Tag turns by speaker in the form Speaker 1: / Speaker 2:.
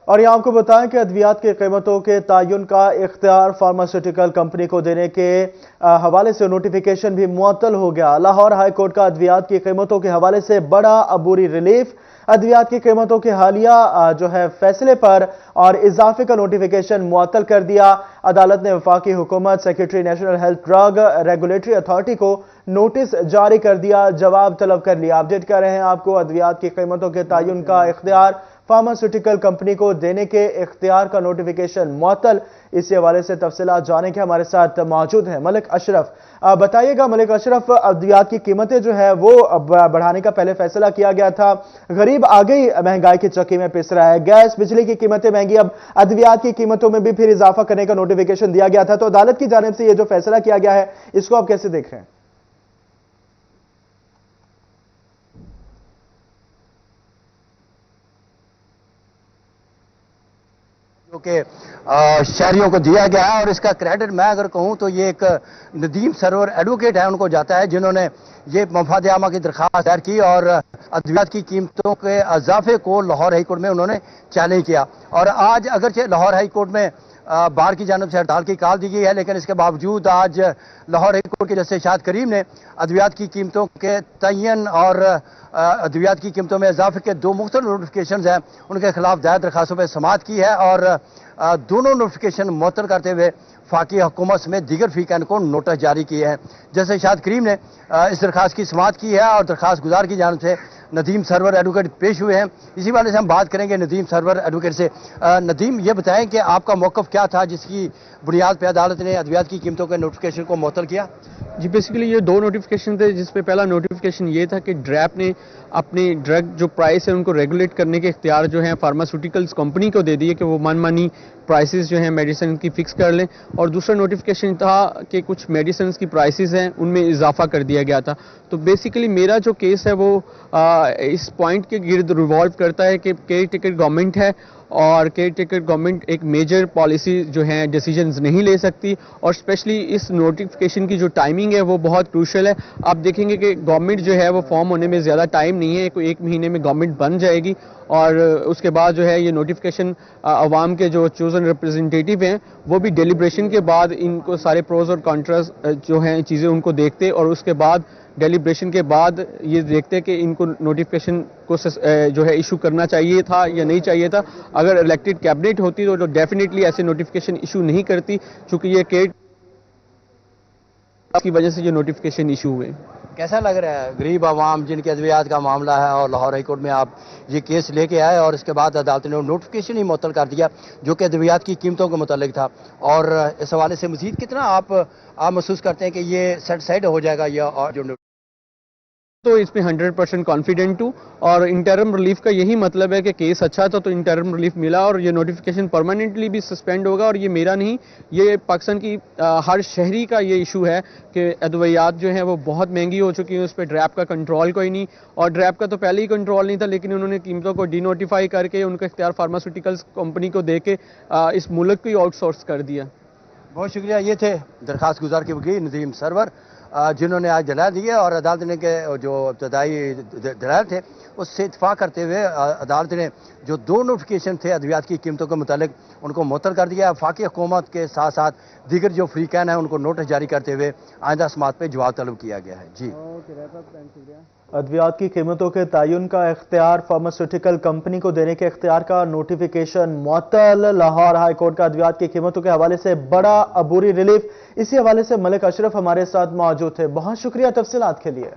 Speaker 1: اور یہ آپ کو بتائیں کہ ادویات کی قیمتوں کے تعین کا اختیار فارماسیوٹیکل کمپنی کو دینے کے حوالے سے نوٹیفیکیشن بھی معطل ہو گیا۔ لاہور ہائی کورٹ کا ادویات کی قیمتوں کے حوالے سے بڑا عبوری ریلیف۔ ادویات کی قیمتوں کے حالیہ فیصلے پر اور اضافے کا نوٹیفیکیشن معطل کر دیا۔ عدالت نے وفاقی حکومت، secretary national health drug regulatory authority کو نوٹس جاری کر دیا، جواب طلب کر لیا۔ اپڈیٹ کر رہے ہیں آپ کو، ادویات کی قیمتوں کے تعین کا اختیار فارماسیوٹیکل کمپنی کو دینے کے اختیار کا نوٹیفیکیشن معطل۔ اس حوالے سے تفصیلات جاننے کے ہمارے ساتھ موجود ہیں ملک اشرف۔ بتائیے گا ملک اشرف، ادویات کی قیمتیں وہ بڑھانے کا پہلے فیصلہ کیا گیا تھا، غریب آگے ہی مہنگائی کی چکی میں پس رہا ہے، گیس بجلی کی قیمتیں مہنگی، اب ادویات کی قیمتوں میں بھی پھر اضافہ کرنے کا نوٹیفیکیشن دیا گیا تھا، تو عدالت کی جانب سے یہ جو فیصلہ کیا گیا ہے اس کو آپ کیسے دیکھ رہے ہیں؟
Speaker 2: جو کہ شہریوں کو دیا گیا ہے، اور اس کا کریڈٹ میں اگر کہوں تو یہ ایک ندیم سرور ایڈوکیٹ ہے ان کو جاتا ہے، جنہوں نے یہ مفاد عامہ کی درخواست دائر کی اور ادویات کی قیمتوں کے اضافے کو لاہور ہائی کورٹ میں انہوں نے چیلنج کیا۔ اور آج اگرچہ لاہور ہائی کورٹ میں بار کی جانب سے ہڑتال کی کال دی گئی ہے، لیکن اس کے باوجود آج لاہور ہائی کورٹ کے جسٹس شاہد کریم نے ادویات کی قیمتوں کے تعین اور ادویات کی قیمتوں میں اضافے کے دو مختلف نوٹیفکیشنز ہیں ان کے خلاف دائر درخواستوں پہ سماعت کی ہے، اور دونوں نوٹیفکیشن معطل کرتے ہوئے وفاقی حکومت سمیت دیگر فریقین کو نوٹس جاری کیے ہیں۔ جیسے شاہد کریم نے اس درخواست کی سماعت کی ہے اور درخواست گزار کی جانب سے ندیم سرور ایڈوکیٹ پیش ہوئے ہیں۔ اسی والے سے ہم بات کریں گے ندیم سرور ایڈوکیٹ سے۔ ندیم، یہ بتائیں کہ آپ کا موقف کیا تھا جس کی بنیاد پہ عدالت نے ادویات کی قیمتوں کے نوٹیفکیشن کو معطل کیا؟
Speaker 3: جی بیسیکلی یہ دو نوٹیفکیشن تھے، جس پہ پہلا نوٹیفکیشن یہ تھا کہ ڈریپ نے اپنی ڈرگ جو پرائس ہے ان کو ریگولیٹ کرنے کے اختیار جو ہیں فارماسیوٹیکلز کمپنی کو دے دیے کہ وہ من مانی پرائسز جو ہیں میڈیسن کی فکس کر لیں، اور دوسرا نوٹیفکیشن تھا کہ کچھ میڈیسنز کی پرائسز ہیں ان میں اضافہ کر دیا گیا تھا۔ تو بیسیکلی میرا جو کیس ہے وہ اس پوائنٹ کے گرد ریوالو کرتا ہے کہ کیئر ٹیکر گورنمنٹ ہے، اور کیئر ٹیکر گورنمنٹ ایک میجر پالیسی جو ہیں ڈیسیجنز نہیں لے سکتی، اور اسپیشلی اس نوٹیفکیشن کی جو ٹائمنگ ہے وہ بہت کروشل ہے۔ آپ دیکھیں گے کہ گورنمنٹ جو ہے وہ فارم ہونے میں زیادہ ٹائم نہیں ہے، کوئی ایک مہینے میں گورنمنٹ بن جائے گی، اور اس کے بعد جو ہے یہ نوٹیفکیشن عوام کے جو چوزن ریپرزنٹیٹیو ہیں وہ بھی ڈیلیبریشن کے بعد ان کو سارے پروز اور کانٹراز جو ہیں چیزیں ان کو دیکھتے، اور اس کے بعد ڈیلیبریشن کے بعد یہ دیکھتے کہ ان کو نوٹیفکیشن کو جو ہے ایشو کرنا چاہیے تھا یا نہیں چاہیے تھا۔ اگر الیکٹڈ کیبنٹ ہوتی تو ڈیفینیٹلی ایسے نوٹیفکیشن ایشو نہیں کرتی، چونکہ یہ کی وجہ سے یہ نوٹیفکیشن ایشو ہوئے۔
Speaker 2: کیسا لگ رہا ہے غریب عوام جن کے ادویات کا معاملہ ہے، اور لاہور ہائی کورٹ میں آپ یہ کیس لے کے آئے اور اس کے بعد عدالت نے نوٹیفکیشن ہی معطل کر دیا جو کہ ادویات کی قیمتوں کے متعلق تھا، اور اس حوالے سے مزید کتنا آپ محسوس کرتے ہیں کہ یہ سیٹسفائیڈ ہو جائے گا یا جو
Speaker 3: تو اس میں 100% کانفیڈنٹ ہوں، اور انٹرم ریلیف کا یہی مطلب ہے کہ کیس اچھا تھا تو انٹرم ریلیف ملا، اور یہ نوٹیفکیشن پرماننٹلی بھی سسپینڈ ہوگا، اور یہ میرا نہیں، یہ پاکستان کی ہر شہری کا یہ ایشو ہے کہ ادویات جو ہیں وہ بہت مہنگی ہو چکی ہیں، اس پہ ڈریپ کا کنٹرول کوئی نہیں، اور ڈریپ کا تو پہلے ہی کنٹرول نہیں تھا، لیکن انہوں نے قیمتوں کو ڈی نوٹیفائی کر کے ان کا اختیار فارماسیوٹیکلز کمپنی کو دے کے اس ملک کو ہی آؤٹ سورس کر دیا۔
Speaker 2: بہت شکریہ۔ یہ تھے درخواست گزار کے وکیل ندیم سرور، جنہوں نے آج دلائل دیے، اور عدالت نے کے جو ابتدائی دلائل تھے اس سے اتفاق کرتے ہوئے عدالت نے جو دو نوٹیفکیشن تھے ادویات کی قیمتوں کے متعلق ان کو معطل کر دیا۔ وفاقی حکومت کے ساتھ ساتھ دیگر جو فریقین ہیں ان کو نوٹس جاری کرتے ہوئے آئندہ سماعت پہ جواب طلب کیا گیا ہے۔ جی
Speaker 1: ادویات کی قیمتوں کے تعین کا اختیار فارماسیوٹیکل کمپنی کو دینے کے اختیار کا نوٹیفیکیشن معطل۔ لاہور ہائی کورٹ کا ادویات کی قیمتوں کے حوالے سے بڑا عبوری ریلیف۔ اسی حوالے سے ملک اشرف ہمارے ساتھ موجود تھے، بہت شکریہ تفصیلات کے لیے۔